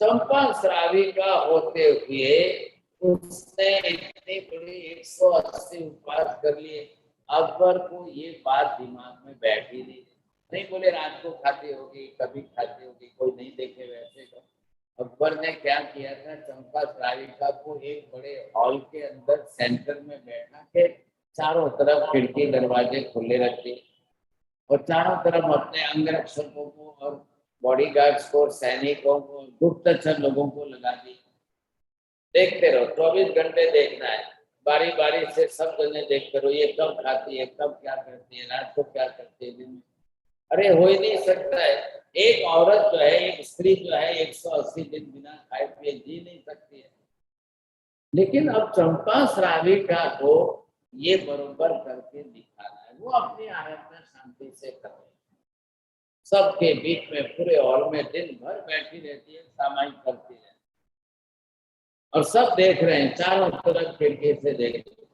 चंपा श्राविका होते हुए उसने इतनी बड़ी 180 उपवास कर लिए। अकबर को ये बात दिमाग में बैठी नहीं बोले रात को खाती होगी, कभी खाती होगी, कोई नहीं देखे वैसे तो। अकबर ने क्या किया था, चंपा श्राविका को एक बड़े हॉल के अंदर सेंटर में बैठा के चारों तरफ खिड़की दरवाजे खुले रखे और चारों तरफ अपने अंगरक्षकों को और बॉडीगार्ड्स को, सैनिकों को, गुप्तचर लोगों को लगा दी। देखते रहो, 24 घंटे देखना है। बारी बारी से सब जने देखते रहो, ये कब खाती है, कब क्या करती है, रात को क्या करती है, दिन में। अरे हो ही नहीं सकता है। एक औरत जो है, एक स्त्री जो है 180 दिन बिना खाए पिए जी नहीं सकती है। लेकिन अब चंपा श्राविका को ये बरोबर करके दिखाना है। वो अपनी आराधना शांति से कर रही है, सबके बीच में पूरे हॉल में दिन भर बैठी रहती है, सामायिक करती है, और सब देख रहे हैं, चारों तरफ खिड़की से देख रहे हैं।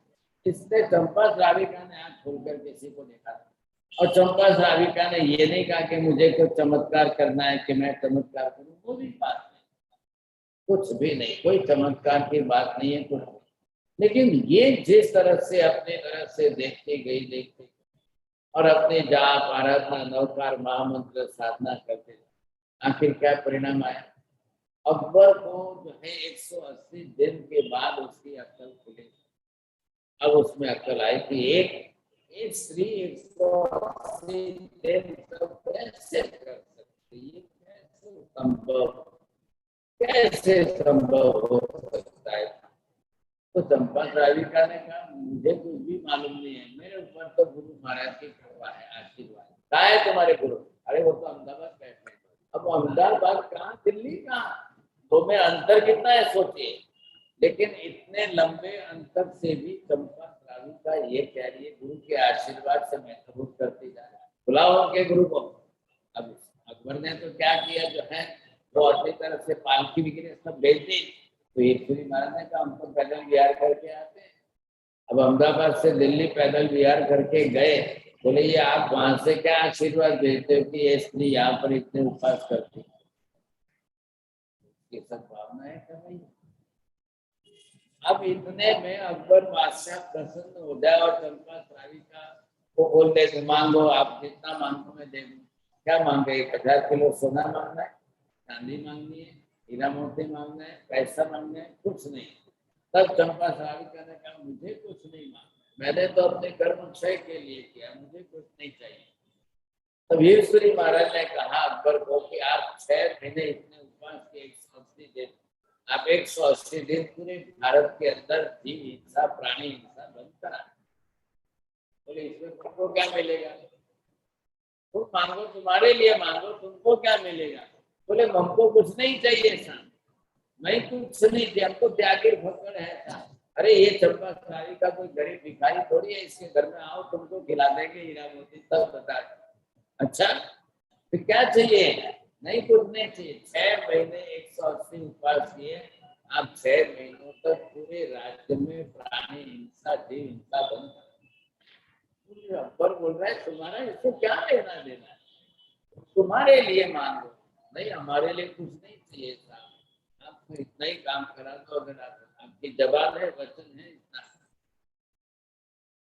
इसने चंपा श्राविका ने आंख खोलकर किसी को देखा, और चंपा श्राविका ने ये नहीं कहा कि मुझे कोई चमत्कार करना है कि मैं चमत्कार करूं, वो भी बात नहीं, कुछ भी नहीं, कोई चमत्कार की बात नहीं है कुछ। लेकिन ये जिस तरह से अपनी तरह से देखती गई और अपने जाप आराधना नवकार महामंत्र साधना करते, आखिर क्या परिणाम आया? अकबर को जो है 180 दिन के बाद उसकी अक्ल खुली। अब उसमें अक्ल आई कि एक स्त्री 180 दिन सब कैसे कर सकती है, कैसे संभव हो सकता है? तो चंपा श्राविका ने कहा मुझे कुछ भी मालूम नहीं है, मेरे ऊपर तो गुरु महाराज की कृपा है, आशीर्वाद। कहा है तुम्हारे गुरु? अरे वो तो अहमदाबाद बैठे। अब अहमदाबाद कहाँ, दिल्ली कहाँ, तो में अंतर कितना है सोचिए। लेकिन इतने लंबे अंतर से भी चंपा श्राविका ये कह रही है गुरु के आशीर्वाद से मैं कबूल करती जा रहा हूँ, बुलाओ उनके गुरु को। अब अकबर ने तो क्या किया, जो है वो अपनी तरफ से पालकी वगैरह सब भेज दी। तो ईश्वरी महाराज ने कहा हम तो पैदल विहार करके आते हैं। अब अहमदाबाद से दिल्ली पैदल विहार करके गए, बोले ये आप वहां से क्या आशीर्वाद देते हो कि ये स्त्री यहाँ पर इतने उपवास करती है? ये सब भावनाएं कर रही है। अब इतने में अकबर बादशाह प्रसन्न हो जाए और चंपा श्राविका को बोल दे कि मांगो, आप जितना मांगो मैं दे दूँ। क्या मांगे? 1000 किलो सोना मांगना है, चांदी मांगनी है, हीरा मोती मांगना है, पैसा मांगना है, कुछ नहीं। तब चंपा श्राविका ने कहा मुझे कुछ नहीं मांगना, मैंने तो अपने कर्म क्षय के लिए किया, मुझे कुछ नहीं चाहिए। तब ईश्वरी महाराज ने कहा अकबर को कि आप 6 महीने इतने उपवास के 180 दिन, आप 180 दिन पूरे भारत के अंदर जीव हिंसा प्राणी हिंसा बंद करा। बोले इसमें तुमको क्या मिलेगा? तुम मांगो, तुम्हारे लिए मांगो, तुमको क्या मिलेगा? बोले हमको कुछ नहीं चाहिए सा, मैं कुछ नहीं चाहिए, हमको त्यागी भक्कड़ है सा। अरे ये चंपा श्राविका कोई गरीब भिखारी थोड़ी है, इसके घर में आओ तुमको खिला देंगे हीरा मोती, तब बता। अच्छा तो क्या चाहिए? नहीं कुछ नहीं चाहिए। 6 महीने 180 उपवास किए, आप 6 महीनों तक पूरे राज्य में प्राणी हिंसा जीव हिंसा बंद कर। अकबर बोल रहा है तुम्हारा इसको क्या लेना देना है, तुम्हारे लिए मांगो। नहीं हमारे लिए कुछ नहीं चाहिए साहब, आपको इतना ही काम करा दो, अगर आपकी जवाब है वचन है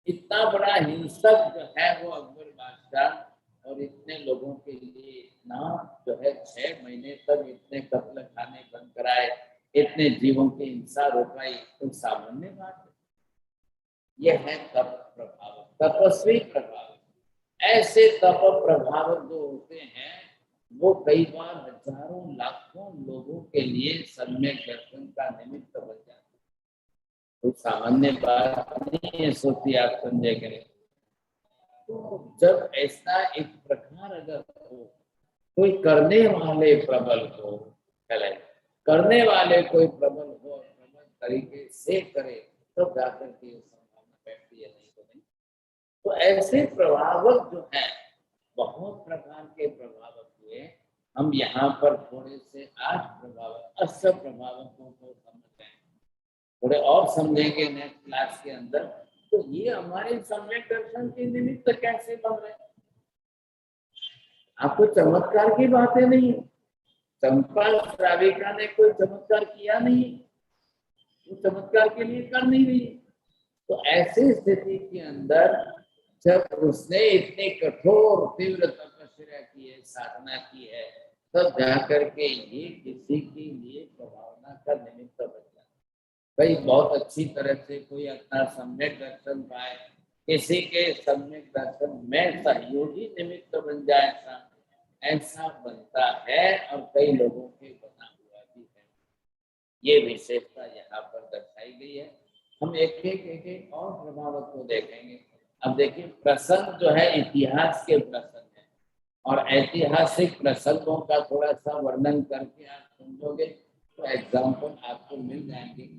इतना बड़ा हिंसक जो है वो अकबर बादशाह, और इतने लोगों के लिए इतना जो है 6 महीने तक इतने कत्ल खाने बंद कराए, इतने जीवों की हिंसा रोकाई, तो सामान्य बात है। यह है तप प्रभाव, तपस्वी प्रभाव। ऐसे तप प्रभाव जो होते हैं वो कई बार हजारों लाखों लोगों के लिए सम्यक दर्शन का निमित्त बन जाता है। तो सामान्य बात नहीं है, सोचिए आप समझे करें। तो जब ऐसा एक प्रकार अगर हो, कोई करने वाले प्रबल हो, करने वाले कोई प्रबल हो, प्रबल तरीके से करे, तब जाकर के संभावना बैठती है, नहीं तो नहीं। तो ऐसे प्रभावक जो है, बहुत प्रकार के प्रभावक हुए। हम यहाँ पर थोड़े से 8 प्रभावक, 80 प्रभावकों को समझ रहे हैं, थोड़े और समझेंगे नेक्स्ट क्लास के अंदर। तो ये हमारे सम्यक दर्शन के निमित्त कैसे बन रहे हैं? आपको चमत्कार की बातें नहीं, चंपा श्राविका ने कोई चमत्कार किया नहीं, वो चमत्कार के लिए कर नहीं रही। तो ऐसी स्थिति के अंदर जब उसने इतनी कठोर तीव्र तपस्या की है, साधना की है, तब जाकर के ये किसी के लिए प्रभावना का निमित्त बन जाता। भाई बहुत अच्छी तरह से कोई अपना सम्यक दर्शन पाए, किसी के सम्यक दर्शन में सहयोगी निमित्त बन जाए, ऐसा बनता है, और कई लोगों के बना हुआ भी है। ये विशेषता यहाँ पर दर्शाई गई है। हम एक एक और प्रभाव को देखेंगे। अब देखिए प्रसंग जो है इतिहास के प्रसंग है और ऐतिहासिक प्रसंगों का थोड़ा सा वर्णन करके आप समझोगे तो एग्जाम्पल आपको मिल जाएंगे।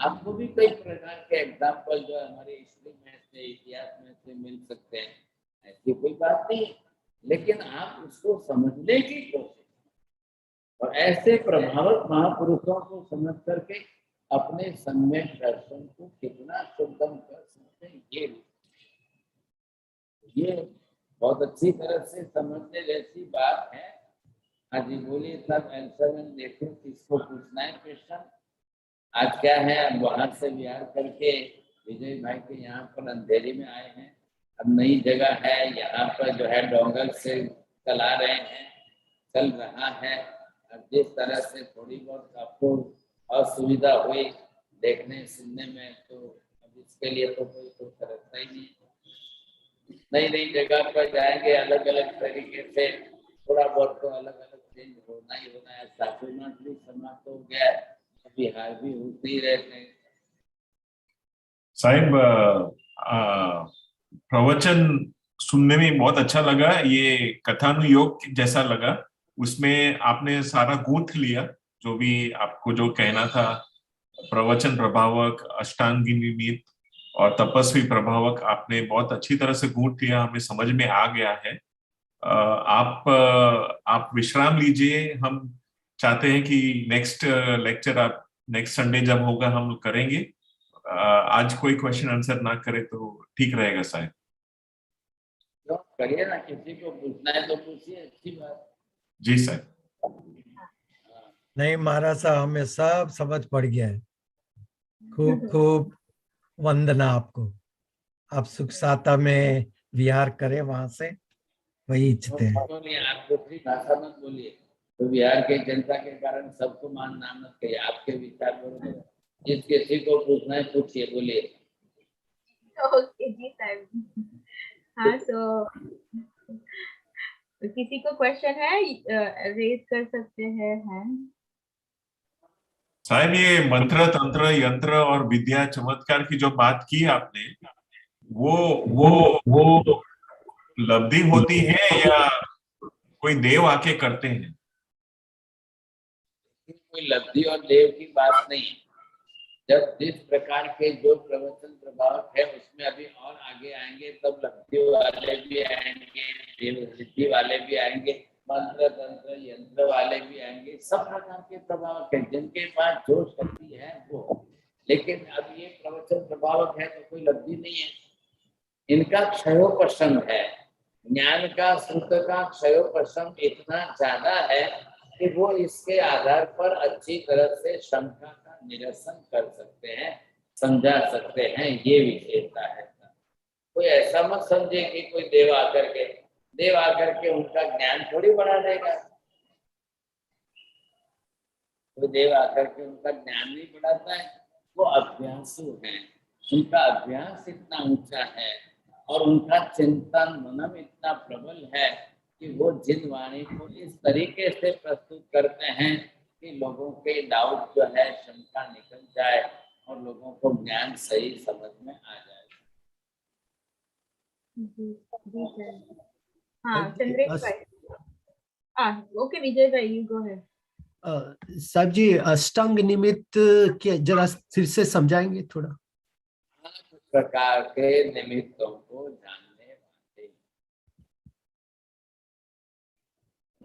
आपको भी कई प्रकार के एग्जाम्पल जो हमारे हिस्ट्री में से इतिहास में से मिल सकते हैं, ऐसी कोई बात नहीं, लेकिन आप उसको समझने की कोशिश और ऐसे प्रभावक महापुरुषों को समझ करके अपने सम्यक दर्शन को कितना शुद्धम कर सकते हैं, ये बहुत अच्छी तरह से समझने जैसी बात है। हाँ जी बोलिए, सब आंसर में देखें किसको पूछना है क्वेश्चन। आज क्या है, अब वहां से बिहार करके विजय भाई के यहाँ पर अंधेरी में आए हैं। अब नई जगह है, यहाँ पर जो है डोंगल से चला रहे हैं, चल रहा है। अब जिस तरह से थोड़ी बहुत आपको असुविधा हुई देखने सुनने में, तो अब इसके लिए तो कोई तो तरसता ही नहीं। नई नई जगह पर जाएंगे, अलग अलग तरीके से थोड़ा बहुत तो अलग अलग चेंज होना ही होना है। सासुनाथ भी समाप्त हो गया, बिहार भी होते ही रहते हैं।
साहिब प्रवचन सुनने में बहुत अच्छा लगा, ये कथानुयोग जैसा लगा। उसमें आपने सारा गूंथ लिया जो भी आपको जो कहना था, प्रवचन प्रभावक, अष्टांगी निमित्त और तपस्वी प्रभावक, आपने बहुत अच्छी तरह से गूंथ लिया, हमें समझ में आ गया है। आप विश्राम लीजिए। हम चाहते हैं कि नेक्स्ट लेक्चर आप नेक्स्ट संडे जब होगा हम करेंगे। आज कोई क्वेश्चन आंसर ना करे तो ठीक रहेगा साहब।
करिए ना, किसी को पूछना है तो पूछिए, अच्छी बात।
जी सर।
नहीं महाराज साहब, हमें सब समझ पड़ गया है। खूब खूब वंदना आपको। आप सुख साता में विहार करें, वहां से वही इच्छते हैं।
बोलिए, आप दूसरी भाषा मत बोलिए, तो बिहार के जनता के कारण सबको मानना मत कहिए। आपके विचार बरोबर है, जिस किसी को पूछना है पूछिए, बोलिए।
ओके जी साहब। हाँ, तो किसी को क्वेश्चन है, रेज कर सकते हैं
साहब ये मंत्र तंत्र यंत्र और विद्या चमत्कार की जो बात की आपने, वो लब्धि होती है या कोई देव आके करते हैं?
कोई लब्धि और देव की बात नहीं है। जब जिस प्रकार के जो प्रवचन प्रभाव है उसमें अभी और आगे आएंगे, तब लब्धि वाले भी आएंगे, देव सिद्धि वाले भी आएंगे, मंत्र तंत्र यंत्र वाले भी आएंगे। सब प्रकार के प्रभाव है, जिनके पास जो शक्ति है वो। लेकिन अब ये प्रवचन प्रभावक है तो कोई लब्धि नहीं है, इनका क्षयोपशम है। ज्ञान का श्रुत का क्षयोपशम इतना ज्यादा है कि वो इसके आधार पर अच्छी तरह से शंका का निरसन कर सकते हैं, समझा सकते हैं। ये विशेषता है। कोई ऐसा मत समझे कि कोई देव आकर के उनका ज्ञान थोड़ी बढ़ा देगा। कोई देव आकर के उनका ज्ञान नहीं बढ़ाता है, वो अभ्यासु है। उनका अभ्यास इतना ऊंचा है और उनका चिंतन मनन इतना प्रबल है कि वो जिन वाणी को इस तरीके से प्रस्तुत करते हैं कि लोगों के डाउट जो है, शंका निकल जाए और लोगों को ज्ञान सही समझ में आ जाए।
हाँ, चंद्रेश भाई। ओके विजय भाई, यू गो अहेड।
साहब जी, अष्टांग निमित्त के जरा फिर से समझाएंगे थोड़ा?
प्रकार के निमित्तों को जानने वाले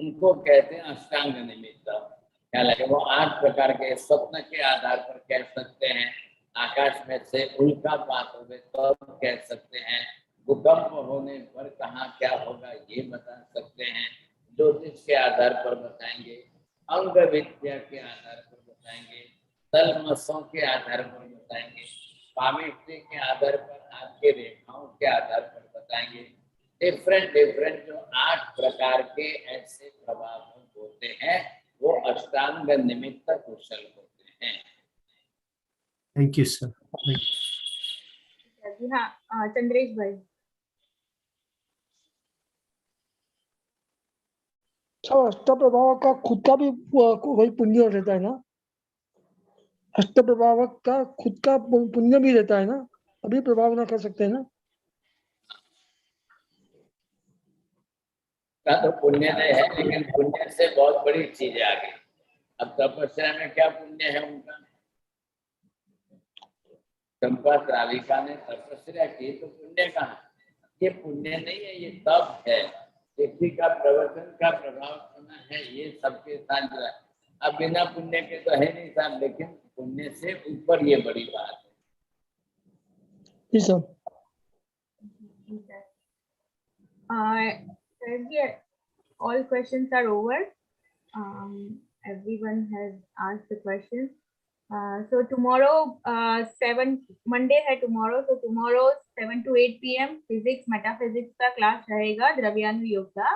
उनको कहते हैं अष्टांग निमित्त। क्या लगे, वो 8 प्रकार के स्वप्न के आधार पर कह सकते हैं, आकाश में से उल्कापात हो गए तो कह सकते हैं, भूकंप होने पर कहाँ क्या होगा ये बता सकते हैं, ज्योतिष के आधार पर बताएंगे, अंग विद्या के आधार पर बताएंगे, तलमसों के आधार पर बताएंगे, पामिस्ट्री के आधार पर, आपके रेखाओं के आधार पर बताएंगे। डिफरेंट जो 8 प्रकार के ऐसे प्रभाव होते हैं, वो अष्टांग निमित्त कुशल होते हैं।
Thank you sir.
जी हाँ, चंद्रेश भाई।
अष्ट प्रभाव का खुद का भी वही पुण्य रहता है ना? अष्ट प्रभावक का खुद का पुण्य भी रहता है ना, अभी प्रभाव ना कर सकते हैं ना।
का तो पुण्य नहीं है, लेकिन पुण्य से बहुत बड़ी चीज है आगे। अब तपस्या में क्या पुण्य है उनका? चंपा राधिका ने तपस्या की तो पुण्य कहाँ? ये पुण्य नहीं है, ये तप है। व्यक्ति का प्रवचन का प्रभाव होना है, ये सबके साथ जो है। अब बिना पुण्य के तो है नहीं साहब, लेकिन पुण्य से ऊपर ये बड़ी बात है।
जी sir.
All questions are over. Everyone has asked the questions. So tomorrow, 7 Monday है tomorrow, so tomorrow 7 to 8 p.m. physics metaphysics का class रहेगा द्रव्यानु योग का,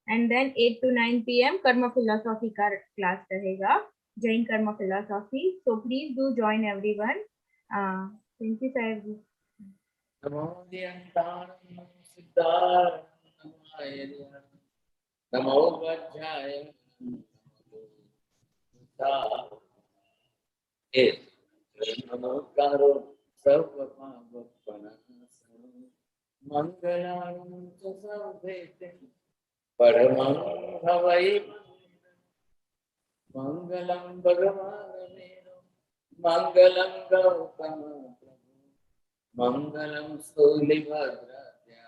and then 8 to 9 p.m. कर्म philosophy का class रहेगा, जैन कर्म philosophy. So please do join everyone. Thank you sir.
नमो वज्राय नमोकारो मंगलां च सर्वेते परमं भवै मंगलं भगवान् मेरो मंगलं गौतम प्रभु मंगलं स्थूलिभद्राद्या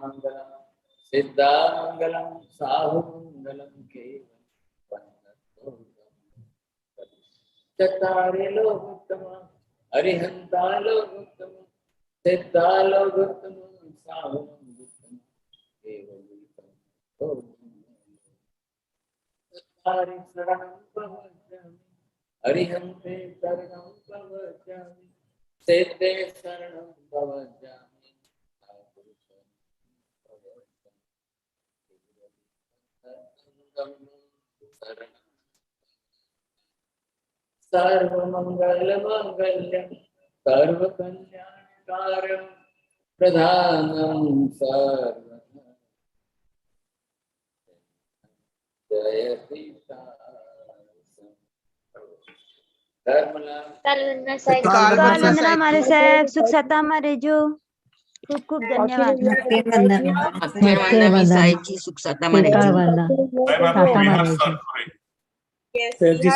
मंगलम सिद्धामंगलम साहुमंगलम केवलम चत्तारि लोकोत्तम अरिहंता लोकोत्तम सिद्धा लोकोत्तम साहुमंगलम केवलम चत्तारि शरणं प्रवक्ष्यामि अरिहन्ते शरणं प्रवक्ष्यामि सिद्धे शरणं प्रवक्ष्यामि सर्वमंगलमांगल्यं सर्वकल्याणकारं प्रधानं सर्वदा जयति
वंदना हमारे साहब, सुख सता हमारे जो, खूब खूब धन्यवाद।
सुख सता हमारे
साहब जी,
जी।